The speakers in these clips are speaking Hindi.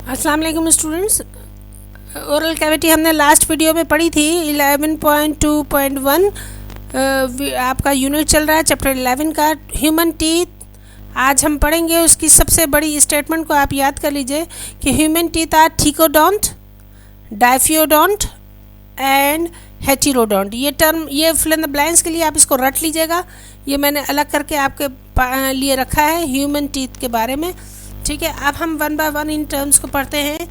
अस्सलाम वालेकुम स्टूडेंट्स। ओरल कैविटी हमने लास्ट वीडियो में पढ़ी थी 11.2.1। आपका यूनिट चल रहा है चैप्टर 11 का ह्यूमन टीथ। आज हम पढ़ेंगे उसकी सबसे बड़ी स्टेटमेंट को आप याद कर लीजिए कि human teeth are thecodont, diphyodont and heterodont. ये टर्म, ये फिल इन द ब्लैंक्स के लिए आप इसको रट लीजिएगा। ये मैंने अलग करके आपके लिए रखा है ह्यूमन टीथ के बारे में। ठीक है, अब हम one by one in terms को पढ़ते हैं।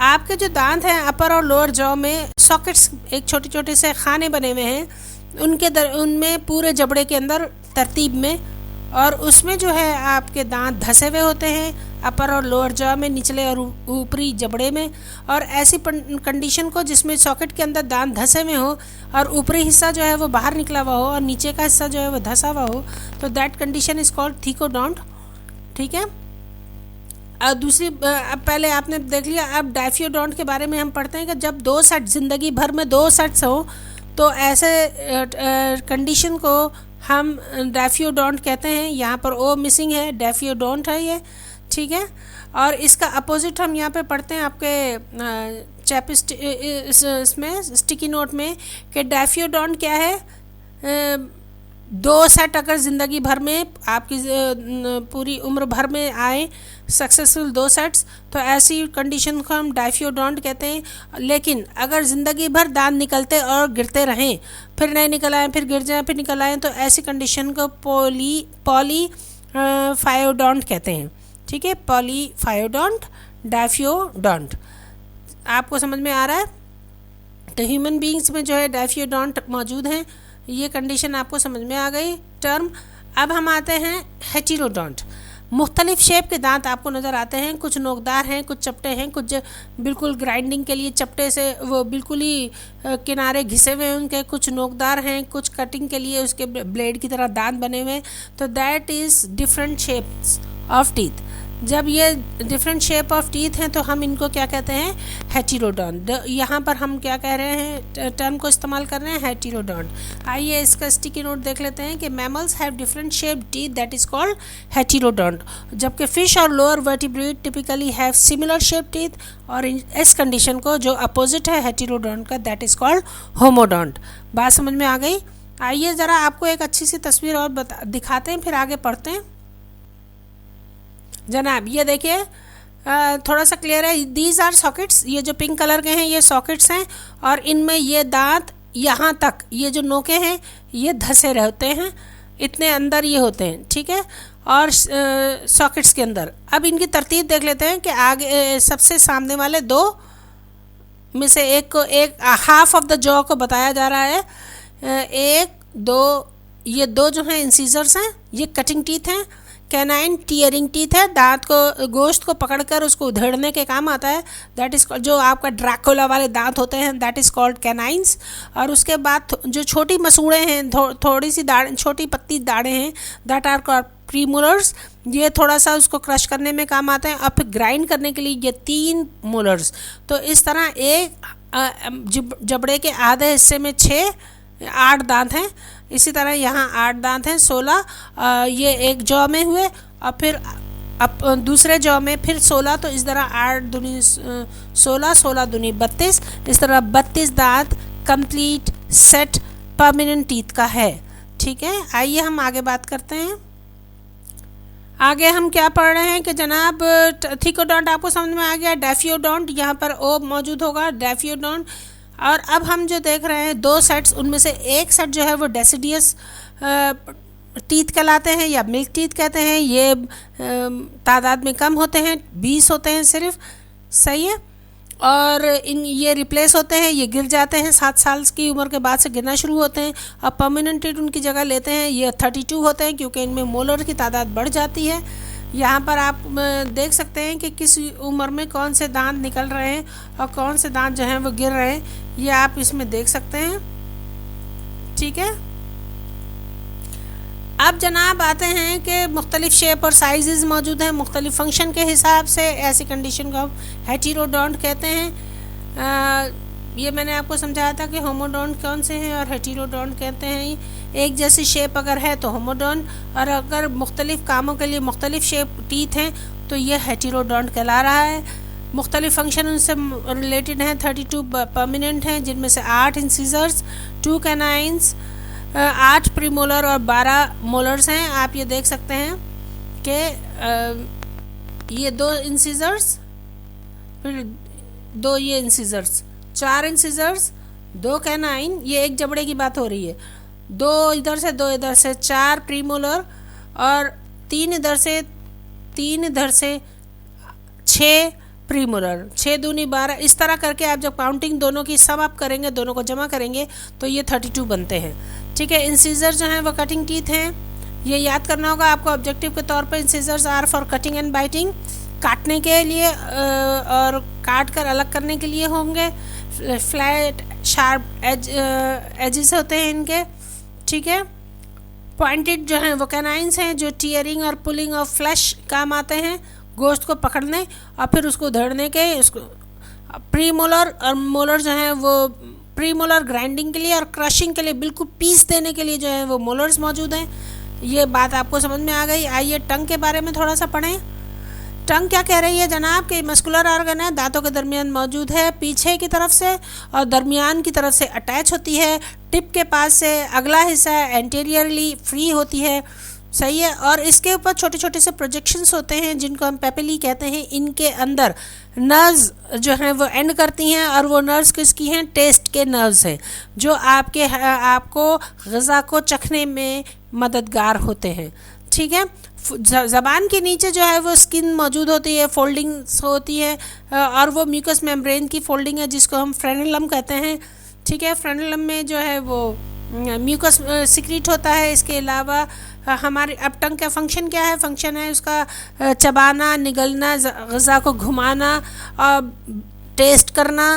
आपके जो दांत हैं अपर और लोअर जॉ में सॉकेट्स, एक छोटे छोटे से खाने बने हुए हैं उनमें पूरे जबड़े के अंदर तरतीब में, और उसमें जो है आपके दांत धसे हुए होते हैं अपर और लोअर जॉ में, निचले और ऊपरी जबड़े में। और ऐसी कंडीशन को जिसमें सॉकेट के अंदर दांत धसे हुए हो और ऊपरी हिस्सा जो है वो बाहर निकला हुआ हो और नीचे का हिस्सा जो है वो धसा हुआ हो, तो दैट कंडीशन इज कॉल्ड थिकोडोंट। ठीक है, दूसरी, अब पहले आपने देख लिया। अब डाइफियोडोंट के बारे में हम पढ़ते हैं कि जब दो सेट, ज़िंदगी भर में दो सेट्स हो, तो ऐसे कंडीशन को हम डाइफियोडोंट कहते हैं। यहाँ पर ओ मिसिंग है, डाइफियोडोंट है ये। ठीक है, और इसका अपोजिट हम यहाँ पे पढ़ते हैं आपके इसमें स्टिकी नोट में कि डाइफियोडोंट क्या है। दो सेट अगर ज़िंदगी भर में आपकी पूरी उम्र भर में आए सक्सेसफुल दो सेट्स, तो ऐसी कंडीशन को हम डाइफियोडोंट कहते हैं। लेकिन अगर ज़िंदगी भर दांत निकलते और गिरते रहें, फिर नहीं निकल आए, फिर गिर जाएं, फिर निकल आएँ, तो ऐसी कंडीशन को पॉलीफायोडोंट कहते हैं। ठीक है, पॉलीफायोडोंट, डाइफियोडोंट। आपको समझ में आ रहा है? तो ह्यूमन बींग्स में जो है डाइफियोडोंट मौजूद हैं। ये कंडीशन आपको समझ में आ गई टर्म। अब हम आते हैं हेटेरोडोंट। मुख्तलिफ शेप के दांत आपको नज़र आते हैं, कुछ नोकदार हैं, कुछ चपटे हैं, कुछ बिल्कुल ग्राइंडिंग के लिए चपटे से वो बिल्कुल ही किनारे घिसे हुए हैं उनके, कुछ नोकदार हैं, कुछ कटिंग के लिए उसके ब्लेड की तरह दांत बने हुए हैं। तो that is different shapes of teeth. जब ये डिफरेंट शेप ऑफ टीथ हैं तो हम इनको क्या कहते हैं? हेटेरोडोंट। यहाँ पर हम क्या कह रहे हैं, टर्म को इस्तेमाल कर रहे हैं हेटेरोडोंट। आइए इसका स्टिकी नोट देख लेते हैं कि mammals have different shape teeth, that is called heterodont, जबकि फिश और lower vertebrate typically have similar shape teeth. और इस कंडीशन को जो अपोजिट है हेटेरोडोंट का, दैट इज कॉल्ड होमोडोंट। बात समझ में आ गई? आइए ज़रा आपको एक अच्छी सी तस्वीर और दिखाते हैं, फिर आगे पढ़ते हैं। जनाब ये देखिए, थोड़ा सा क्लियर है। दीज आर सॉकेट्स, ये जो पिंक कलर के हैं ये सॉकेट्स हैं, और इनमें ये दांत यहाँ तक, ये जो नोके हैं ये धसे रहते हैं, इतने अंदर ये होते हैं। ठीक है, और सॉकेट्स के अंदर अब इनकी तरतीब देख लेते हैं कि आगे सबसे सामने वाले दो में से एक को, एक हाफ ऑफ द जॉ को बताया जा रहा है। एक दो, ये दो जो हैं इंसीजर्स हैं, ये कटिंग टीथ हैं। कैनाइन टीयरिंग टीथ है, दांत को, गोश्त को पकड़कर उसको उधेड़ने के काम आता है। दैट इज जो आपका ड्रैकुला वाले दांत होते हैं, दैट इज कॉल्ड कैनाइंस। और उसके बाद जो छोटी मसूड़े हैं, थोड़ी सी दाढ़, छोटी पत्ती दाढ़ें हैं, दैट आर कॉल्ड प्रीमोलर्स। ये थोड़ा सा उसको क्रश करने में काम आते हैं, और फिर ग्राइंड करने के लिए ये 3 मोलर्स। तो इस तरह एक जबड़े के आधे हिस्से में 8 दांत हैं। इसी तरह यहाँ 8 दांत हैं, 16 ये एक जॉ में हुए, और फिर दूसरे जॉ में फिर 16। तो इस तरह 8 दूनी 16, 16 दूनी 32, इस तरह 32 दांत कंप्लीट सेट परमानेंट टीथ का है। ठीक है, आइए हम आगे बात करते हैं। आगे हम क्या पढ़ रहे हैं कि जनाब थिकोडोंट आपको समझ में आ गया, डाइफियोडोंट यहाँ पर ओ मौजूद होगा, डाइफियोडोंट। और अब हम जो देख रहे हैं दो सेट्स, उनमें से एक सेट जो है वो डेसिडियस टीथ कहलाते हैं या मिल्क टीथ कहते हैं। ये तादाद में कम होते हैं, 20 होते हैं सिर्फ। सही है, और ये रिप्लेस होते हैं, ये गिर जाते हैं, 7 साल की उम्र के बाद से गिरना शुरू होते हैं, और परमानेंट टीथ उनकी जगह लेते हैं। ये 32 होते हैं क्योंकि इनमें मोलर की तादाद बढ़ जाती है। यहाँ पर आप देख सकते हैं कि किस उम्र में कौन से दांत निकल रहे हैं और कौन से दांत जो हैं वो गिर रहे हैं, ये आप इसमें देख सकते हैं। ठीक है, अब जनाब आते हैं कि मुख्तलिफ शेप और साइजेस मौजूद हैं, मुख्तलिफ फंक्शन के हिसाब से ऐसी कंडीशन को हम हेटेरोडोंट कहते हैं। ये मैंने आपको समझाया था कि होमोडोंट कौन से हैं और हेटेरोडोंट कहते हैं। एक जैसी शेप अगर है तो होमोडोंट, और अगर मुख्तलिफ कामों के लिए मुख्तलिफ शेप टीथ हैं तो ये हेटेरोडोंट कहला रहा है। मुख्तलिफ फंक्शन उनसे रिलेटेड हैं। 32 परमानेंट हैं, जिनमें से 8 इंसीजर्स, 2 कैनाइंस, 8 प्रीमोलर और 12 मोलर्स हैं। आप ये देख सकते हैं कि ये 2 इंसीजर्स, फिर 2 ये इंसीजर्स, 4 इंसीजर्स, 2 कैनाइन, ये एक जबड़े की बात हो रही है, 2 इधर से 2 इधर से, 4 प्रीमोलर और 3 इधर से 3 इधर से, 6 प्रीमोलर, 6 दूनी 12। इस तरह करके आप जब काउंटिंग दोनों की सम अप करेंगे, दोनों को जमा करेंगे तो ये 32 बनते हैं। ठीक है, इंसीजर जो हैं वो कटिंग टीथ हैं, ये याद करना होगा आपको ऑब्जेक्टिव के तौर पर। Incisors are for cutting and biting, काटने के लिए और काट कर अलग करने के लिए होंगे। फ्लैट शार्प एजेस होते हैं इनके। ठीक है, पॉइंटेड जो हैं वो कैनाइंस हैं, जो टीयरिंग और पुलिंग ऑफ फ्लैश काम आते हैं, गोश्त को पकड़ने और फिर उसको उधेड़ने के। उसको प्रीमोलर और मोलर जो हैं वो प्रीमोलर ग्राइंडिंग के लिए और क्रशिंग के लिए, बिल्कुल पीस देने के लिए जो है वो मोलर्स मौजूद हैं। ये बात आपको समझ में आ गई। आइए टंग के बारे में थोड़ा सा पढ़ें। टंग क्या कह रही है जनाब कि मस्कुलर ऑर्गन है, दांतों के दरमियान मौजूद है, पीछे की तरफ से और दरमियान की तरफ से अटैच होती है, टिप के पास से अगला हिस्सा एंटीरियरली फ्री होती है। सही है, और इसके ऊपर छोटे छोटे से प्रोजेक्शंस होते हैं जिनको हम पेपिली कहते हैं। इनके अंदर नर्व्स जो हैं वो एंड करती हैं, और वो नर्व्स किसकी हैं? टेस्ट के नर्व्स हैं, जो आपको ग़िज़ा को चखने में मददगार होते हैं। ठीक है, ज़बान के नीचे जो है वो स्किन मौजूद होती है, फोल्डिंग्स होती है, और वो म्यूकस मेम्ब्रेन की फोल्डिंग है जिसको हम फ्रेनुलम कहते हैं। ठीक है, फ्रेनुलम में जो है वो म्यूकस सिक्रीट होता है। इसके अलावा हमारे अब टंग का फंक्शन क्या है? फंक्शन है उसका चबाना, निगलना, ग़िज़ा को घुमाना, टेस्ट करना,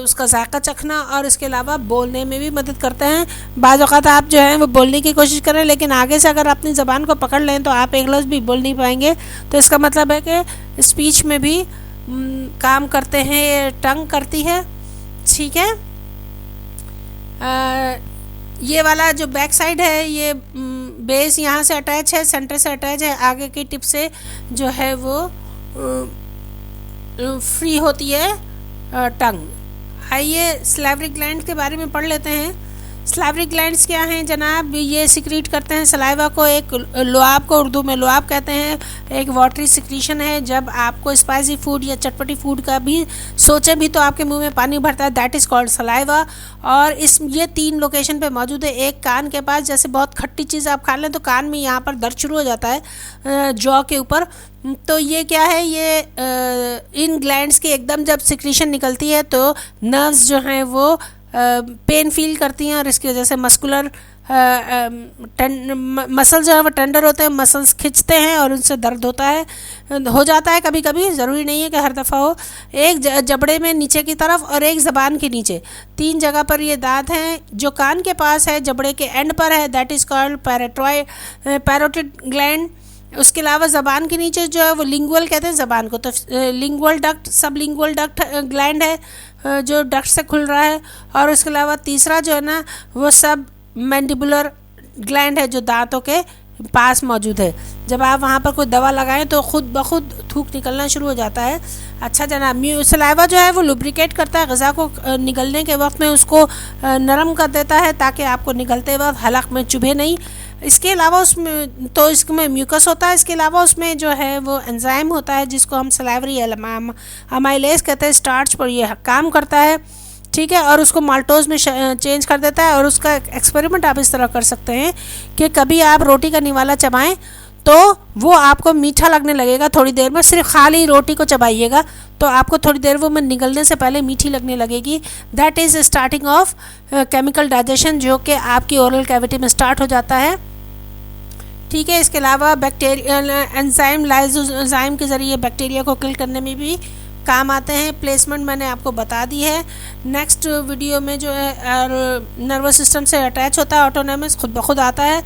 उसका जायका चखना, और इसके अलावा बोलने में भी मदद करते हैं। बाज़ औक़ात आप जो है वो बोलने की कोशिश करें, लेकिन आगे से अगर अपनी ज़बान को पकड़ लें तो आप एक लफ्ज़ भी बोल नहीं पाएंगे। तो इसका मतलब है कि स्पीच में भी काम करते हैं, ये टंग करती है। ठीक है, ये वाला जो बैक साइड है, ये बेस यहाँ से अटैच है, सेंटर से अटैच है, आगे की टिप से जो है वो फ्री होती है टंग। आइए स्लाइवरी ग्लैंड के बारे में पढ़ लेते हैं। स्लाइवरी ग्लैंड्स क्या हैं जनाब? ये सिक्रीट करते हैं सलाइवा को, एक लुआब को उर्दू में लुआब कहते हैं, एक वाटरी सिक्रीशन है। जब आपको स्पाइसी फूड या चटपटी फूड का भी सोचे भी तो आपके मुंह में पानी भरता है, दैट इज़ कॉल्ड सलाइवा। और ये 3 लोकेशन पे मौजूद है। एक कान के पास, जैसे बहुत खट्टी चीज़ आप खा लें तो कान में यहाँ पर दर्द शुरू हो जाता है जॉ के ऊपर, तो ये क्या है, ये इन ग्लैंड्स की एकदम जब सिक्रीशन निकलती है तो नर्व्स जो हैं वो पेन फील करती हैं, और इसकी वजह से मस्कुलर मसल जो है वो टेंडर होते हैं, मसल्स खिंचते हैं और उनसे दर्द हो जाता है कभी कभी, ज़रूरी नहीं है कि हर दफ़ा हो। एक जबड़े में नीचे की तरफ और एक ज़बान के नीचे 3 जगह पर ये दांत हैं। जो कान के पास है, जबड़े के एंड पर है, that is called parotid gland. उसके अलावा ज़बान के नीचे जो है वो लिंगुअल कहते हैं ज़बान को, तो लिंगुअल डक्ट, सब लिंगुअल डक्ट ग्लैंड है जो डक्ट से खुल रहा है। और उसके अलावा तीसरा जो है ना वो सब मैंडिबुलर ग्लैंड है जो दांतों के पास मौजूद है। जब आप वहाँ पर कोई दवा लगाएं तो खुद ब खुद थूक निकलना शुरू हो जाता है। अच्छा जनाब, सलाइवा जो है वो लुब्रिकेट करता है, ग़िज़ा को निगलने के वक्त में उसको नरम कर देता है ताकि आपको निगलते वक्त हलक में चुभे नहीं। इसके अलावा उसमें तो इसमें म्यूकस होता है, इसके अलावा उसमें जो है वो एंजाइम होता है जिसको हम सलाइवरी अमाइलेज कहते हैं, स्टार्च पर ये काम करता है। ठीक है, और उसको माल्टोज में चेंज कर देता है। और उसका एक्सपेरिमेंट आप इस तरह कर सकते हैं कि कभी आप रोटी का निवाला चबाएं तो वो आपको मीठा लगने लगेगा थोड़ी देर में, सिर्फ खाली रोटी को चबाइएगा तो आपको थोड़ी देर वो में निगलने से पहले मीठी लगने लगेगी। That is starting of chemical digestion जो कि आपकी ओरल कैविटी में स्टार्ट हो जाता है। ठीक है, इसके अलावा बैक्टीरिया एंजाइम लाइसोजाइम के ज़रिए बैक्टीरिया को किल करने में भी काम आते हैं। प्लेसमेंट मैंने आपको बता दी है। नेक्स्ट वीडियो में जो है नर्वस सिस्टम से अटैच होता है, ऑटोनॉमस, खुद ब खुद आता है,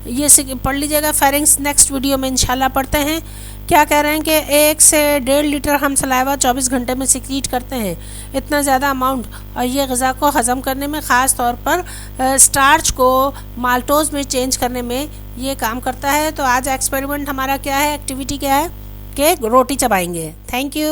ये पढ़ लीजिएगा। फेरिंग्स नेक्स्ट वीडियो में इंशाल्लाह पढ़ते हैं। क्या कह रहे हैं कि 1 से 1.5 लीटर हम सलाइवा 24 घंटे में सिक्रीट करते हैं, इतना ज़्यादा अमाउंट, और ये ग़िज़ा को हज़म करने में, ख़ास तौर पर स्टार्च को माल्टोज में चेंज करने में ये काम करता है। तो आज एक्सपेरिमेंट हमारा क्या है, एक्टिविटी क्या है कि रोटी चबाएंगे। Thank you.